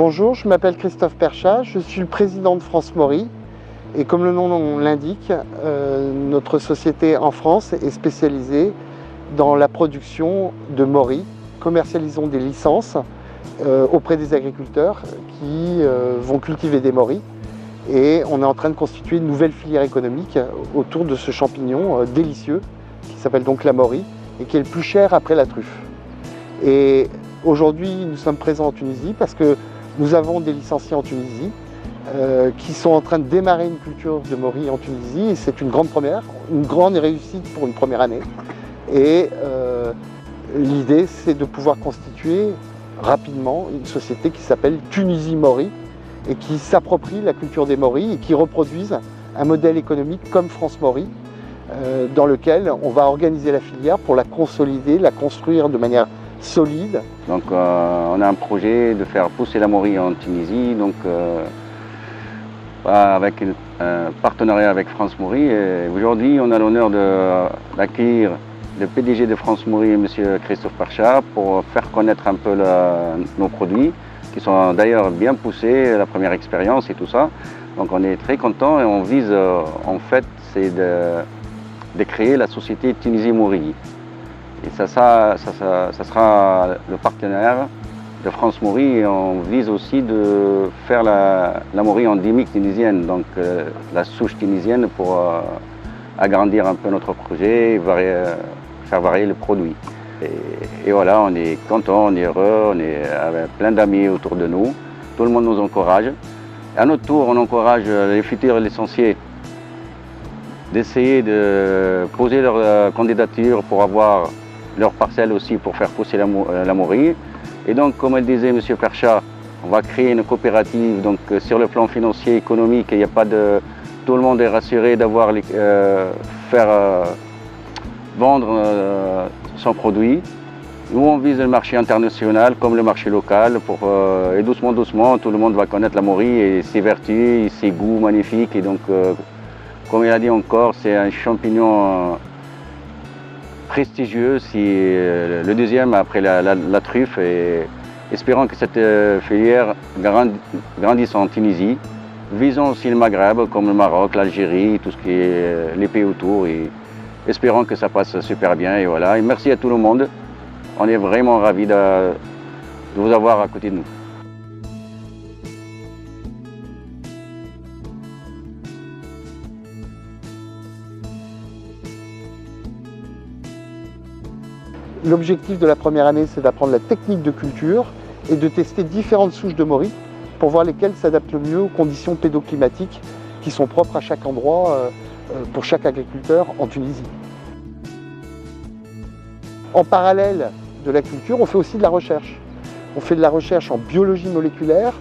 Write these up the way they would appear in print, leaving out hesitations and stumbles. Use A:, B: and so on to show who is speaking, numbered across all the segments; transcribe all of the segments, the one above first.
A: Bonjour, je m'appelle Christophe Perchat, je suis le président de France Maury et comme le nom l'indique, notre société en France est spécialisée dans la production de Maury. Commercialisons des licences auprès des agriculteurs qui vont cultiver des Maury et on est en train de constituer une nouvelle filière économique autour de ce champignon délicieux qui s'appelle donc la Maury et qui est le plus cher après la truffe. Et aujourd'hui, nous sommes présents en Tunisie parce que nous avons des licenciés en Tunisie qui sont en train de démarrer une culture de Maury en Tunisie et c'est une grande première, une grande réussite pour une première année. Et l'idée, c'est de pouvoir constituer rapidement une société qui s'appelle Tunisie Maury et qui s'approprie la culture des Maury et qui reproduise un modèle économique comme France Maury dans lequel on va organiser la filière pour la consolider, la construire de manière solide.
B: Donc on a un projet de faire pousser la Maury en Tunisie, donc avec un partenariat avec France Maury. Aujourd'hui, on a l'honneur d'accueillir le PDG de France Maury, M. Christophe Perchat, pour faire connaître un peu nos produits, qui sont d'ailleurs bien poussés, la première expérience et tout ça. Donc on est très content et on vise en fait, c'est de créer la société Tunisie Maury. Et ça sera le partenaire de France Maury et on vise aussi de faire la Maury endémique tunisienne, donc la souche tunisienne pour agrandir un peu notre projet et faire varier le produit. Et voilà, on est content, on est heureux, on est avec plein d'amis autour de nous, tout le monde nous encourage. Et à notre tour, on encourage les futurs licenciés d'essayer de poser leur candidature pour avoir leur parcelle aussi pour faire pousser la Maury. Et donc, comme elle disait M. Perchat, on va créer une coopérative. Donc, sur le plan financier, économique, il n'y a pas de... Tout le monde est rassuré d'avoir faire vendre son produit. Nous, on vise le marché international comme le marché local. Et doucement, doucement, tout le monde va connaître la Maury et ses vertus, ses goûts magnifiques. Et donc, comme il a dit encore, c'est un champignon prestigieux, c'est le deuxième après la truffe et espérons que cette filière grandisse en Tunisie. Visons aussi le Maghreb comme le Maroc, l'Algérie, tout ce qui est les pays autour et espérons que ça passe super bien et voilà. Et merci à tout le monde, on est vraiment ravis de vous avoir à côté de nous.
A: L'objectif de la première année, c'est d'apprendre la technique de culture et de tester différentes souches de Maury pour voir lesquelles s'adaptent le mieux aux conditions pédoclimatiques qui sont propres à chaque endroit pour chaque agriculteur en Tunisie. En parallèle de la culture, on fait aussi de la recherche. On fait de la recherche en biologie moléculaire,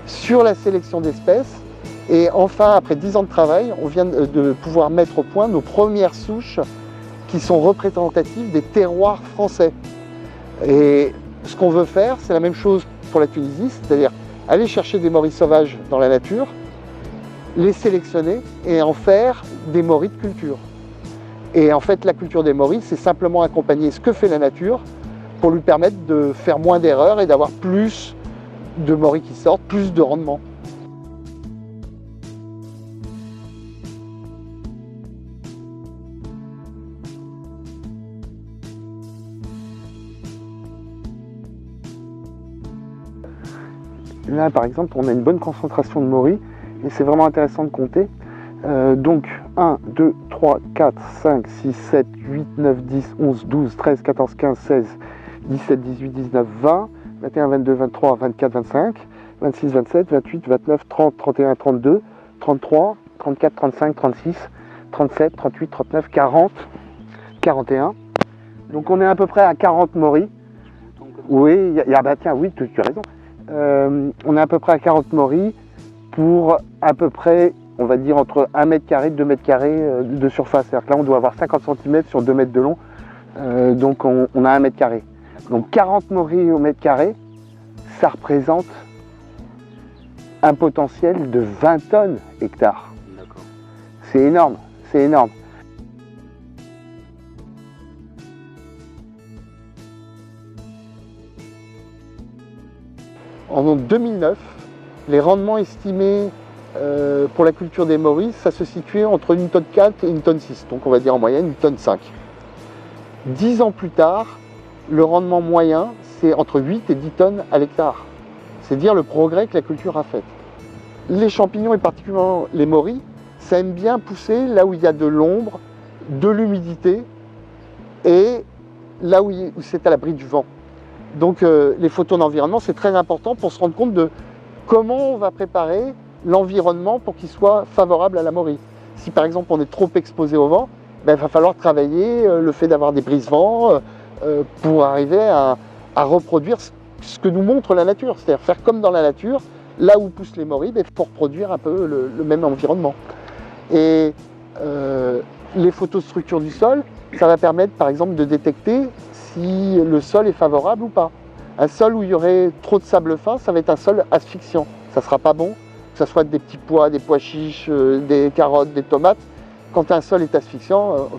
A: sur la sélection d'espèces et enfin, après 10 ans de travail, on vient de pouvoir mettre au point nos premières souches qui sont représentatives des terroirs français. Et ce qu'on veut faire, c'est la même chose pour la Tunisie, c'est-à-dire aller chercher des Maury sauvages dans la nature, les sélectionner et en faire des Maury de culture. Et en fait, la culture des Maury, c'est simplement accompagner ce que fait la nature pour lui permettre de faire moins d'erreurs et d'avoir plus de Maury qui sortent, plus de rendement. Là, par exemple, on a une bonne concentration de Maury et c'est vraiment intéressant de compter. Donc 1, 2, 3, 4, 5, 6, 7, 8, 9, 10, 11, 12, 13, 14, 15, 16, 17, 18, 19, 20, 21, 22, 23, 24, 25, 26, 27, 28, 29, 30, 31, 32, 33, 34, 35, 36, 37, 38, 39, 40, 41. Donc on est à peu près à 40 Maury. Oui, tiens, oui, tu as raison. On est à peu près à 40 Maury pour à peu près, on va dire, entre 1 mètre carré et 2 mètres carrés de surface. C'est-à-dire que là, on doit avoir 50 cm sur 2 mètres de long, donc on a 1 mètre carré. Donc 40 Maury au mètre carré, ça représente un potentiel de 20 tonnes hectares. C'est énorme, c'est énorme. En 2009, les rendements estimés pour la culture des moris, ça se situait entre 1,4 tonne et 1,6 tonne. Donc on va dire en moyenne 1,5 tonne. 10 ans plus tard, le rendement moyen, c'est entre 8 et 10 tonnes à l'hectare. C'est dire le progrès que la culture a fait. Les champignons, et particulièrement les moris, ça aime bien pousser là où il y a de l'ombre, de l'humidité et là où c'est à l'abri du vent. Donc les photos d'environnement, c'est très important pour se rendre compte de comment on va préparer l'environnement pour qu'il soit favorable à la morie. Si par exemple on est trop exposé au vent, ben, il va falloir travailler le fait d'avoir des brise-vents pour arriver à reproduire ce que nous montre la nature. C'est-à-dire faire comme dans la nature, là où poussent les moris, ben, pour reproduire un peu le même environnement. Et les photos de structure du sol, ça va permettre par exemple de détecter si le sol est favorable ou pas. Un sol où il y aurait trop de sable fin, ça va être un sol asphyxiant. Ça ne sera pas bon, que ce soit des petits pois, des pois chiches, des carottes, des tomates. Quand un sol est asphyxiant,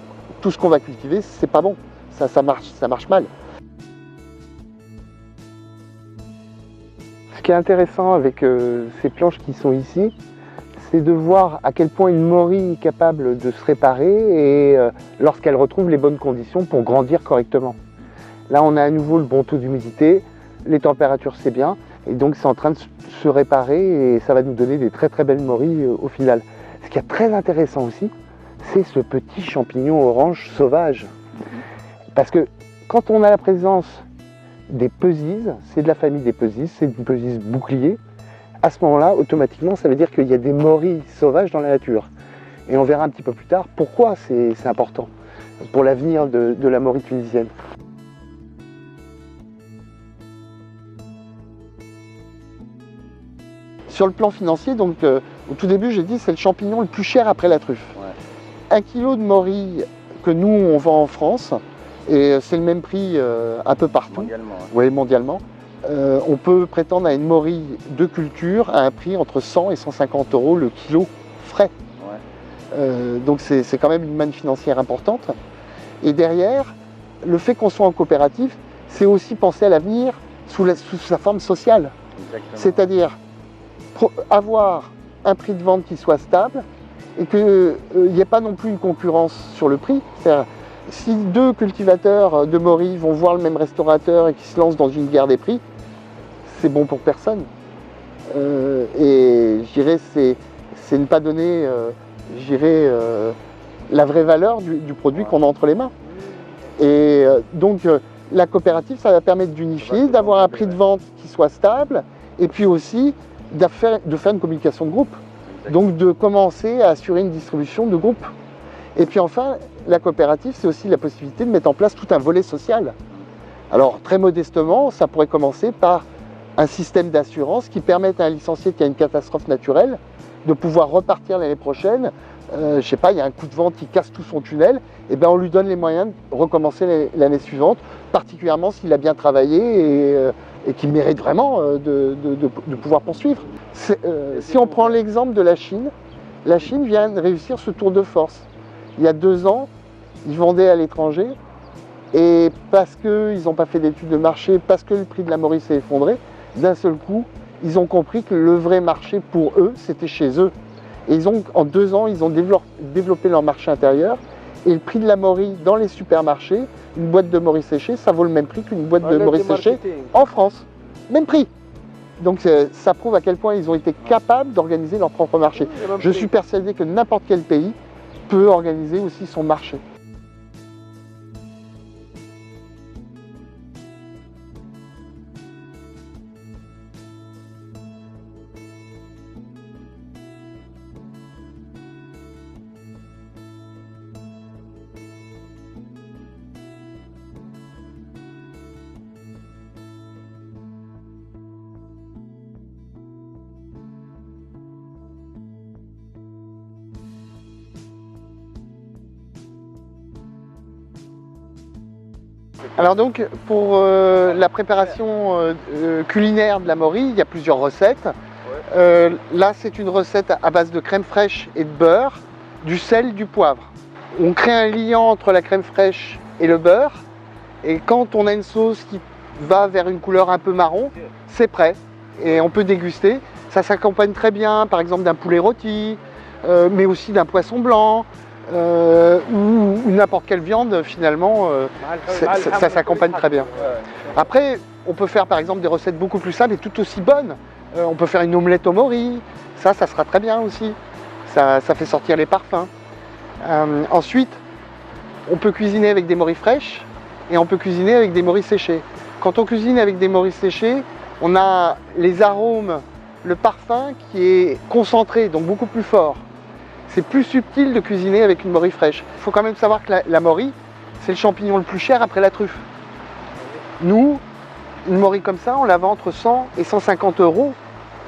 A: tout ce qu'on va cultiver, c'est pas bon. Ça marche mal. Ce qui est intéressant avec ces planches qui sont ici, c'est de voir à quel point une morie est capable de se réparer et lorsqu'elle retrouve les bonnes conditions pour grandir correctement. Là, on a à nouveau le bon taux d'humidité, les températures c'est bien, et donc c'est en train de se réparer et ça va nous donner des très très belles mories au final. Ce qui est très intéressant aussi, c'est ce petit champignon orange sauvage. Parce que quand on a la présence des peusises, c'est de la famille des peusises, c'est une peusise bouclier, à ce moment-là, automatiquement, ça veut dire qu'il y a des mories sauvages dans la nature. Et on verra un petit peu plus tard pourquoi c'est important pour l'avenir de la morie tunisienne. Sur le plan financier, donc, au tout début, j'ai dit c'est le champignon le plus cher après la truffe. Ouais. 1 kilo de morie que nous, on vend en France, et c'est le même prix un peu partout, mondialement. Ouais. Oui, mondialement. On peut prétendre à une morie de culture à un prix entre 100 et 150 € le kilo frais. Ouais. Donc c'est quand même une manne financière importante. Et derrière, le fait qu'on soit en coopérative, c'est aussi penser à l'avenir sous sa forme sociale. C'est-à-dire avoir un prix de vente qui soit stable et qu'il n'y ait pas non plus une concurrence sur le prix. Si 2 cultivateurs de moris vont voir le même restaurateur et qui se lancent dans une guerre des prix, c'est bon pour personne. Et je dirais c'est ne pas donner la vraie valeur du produit qu'on a entre les mains. Et donc la coopérative, ça va permettre d'unifier, d'avoir un prix de vente qui soit stable et puis aussi de faire une communication de groupe. Donc de commencer à assurer une distribution de groupe. Et puis enfin, la coopérative, c'est aussi la possibilité de mettre en place tout un volet social. Alors très modestement, ça pourrait commencer par un système d'assurance qui permette à un licencié qui a une catastrophe naturelle de pouvoir repartir l'année prochaine. Je sais pas, il y a un coup de vent qui casse tout son tunnel, et bien on lui donne les moyens de recommencer l'année suivante, particulièrement s'il a bien travaillé et qu'il mérite vraiment de pouvoir poursuivre. Si on prend l'exemple de la Chine vient de réussir ce tour de force. Il y a 2 ans, ils vendaient à l'étranger et parce qu'ils n'ont pas fait d'études de marché, parce que le prix de la morie s'est effondré, d'un seul coup, ils ont compris que le vrai marché pour eux, c'était chez eux. Et en 2 ans, ils ont développé leur marché intérieur et le prix de la morie dans les supermarchés, une boîte de morie séchée, ça vaut le même prix qu'une boîte de morie séchée en France. Même prix. Donc ça prouve à quel point ils ont été capables d'organiser leur propre marché. Je suis persuadé que n'importe quel pays peut organiser aussi son marché. Alors donc pour la préparation culinaire de la morie, il y a plusieurs recettes. Là c'est une recette à base de crème fraîche et de beurre, du sel, du poivre. On crée un liant entre la crème fraîche et le beurre et quand on a une sauce qui va vers une couleur un peu marron, c'est prêt. et on peut déguster. Ça s'accompagne très bien, par exemple, d'un poulet rôti, mais aussi d'un poisson blanc, ou n'importe quelle viande, finalement, ça s'accompagne très bien. Après, on peut faire, par exemple, des recettes beaucoup plus simples et tout aussi bonnes. On peut faire une omelette au mori, ça sera très bien aussi. Ça fait sortir les parfums. Ensuite, on peut cuisiner avec des moris fraîches et on peut cuisiner avec des moris séchés. Quand on cuisine avec des moris séchés, on a les arômes, le parfum qui est concentré, donc beaucoup plus fort. C'est plus subtil de cuisiner avec une morue fraîche. Il faut quand même savoir que la morue, c'est le champignon le plus cher après la truffe. Nous, une morue comme ça, on la vend entre 100 et 150 €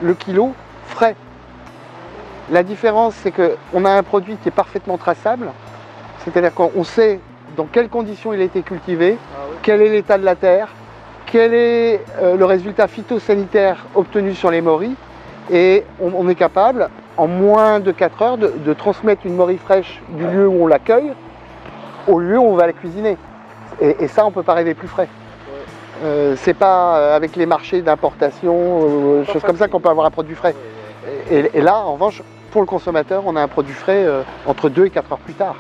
A: le kilo frais. La différence, c'est qu'on a un produit qui est parfaitement traçable, c'est-à-dire qu'on sait dans quelles conditions il a été cultivé, quel est l'état de la terre, quel est le résultat phytosanitaire obtenu sur les moris, et on est capable, en moins de 4 heures, de transmettre une morue fraîche du lieu où on l'accueille au lieu où on va la cuisiner. Et ça, on ne peut pas rêver plus frais. C'est pas avec les marchés d'importation, choses comme ça, qu'on peut avoir un produit frais. Et là, en revanche, pour le consommateur, on a un produit frais entre 2 et 4 heures plus tard.